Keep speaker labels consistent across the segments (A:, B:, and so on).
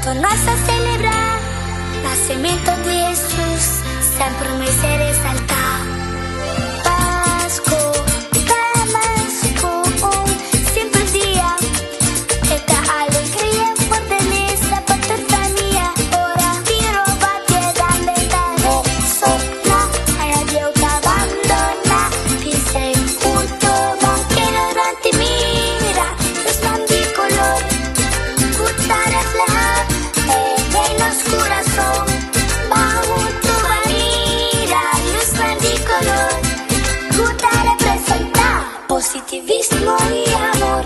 A: tornasse a celebrar nascimento de Jesus, sempre me ser exaltar. Pasco, Damasco, sempre dia, esta alegria, fortaleza, paterfania, ora ti roba te dande tare, sopra, a Deus te abandona, ti sei junto, que no te mira, los mandicolor, curta reflejar, en los corazón, bajo tu vanidad, luz mandicolor, curta representar, positivismo y amor.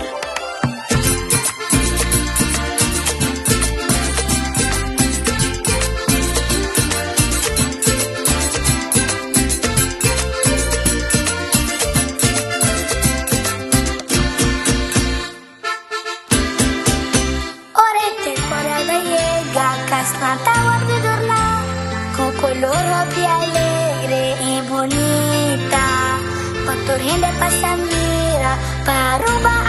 A: Ora è temporada llega, casnata guardi tornar, con color più alegre y bonita. Quanto gente passa mira, para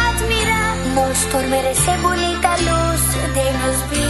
A: admira, nos tormerese bonita luz de nos vida.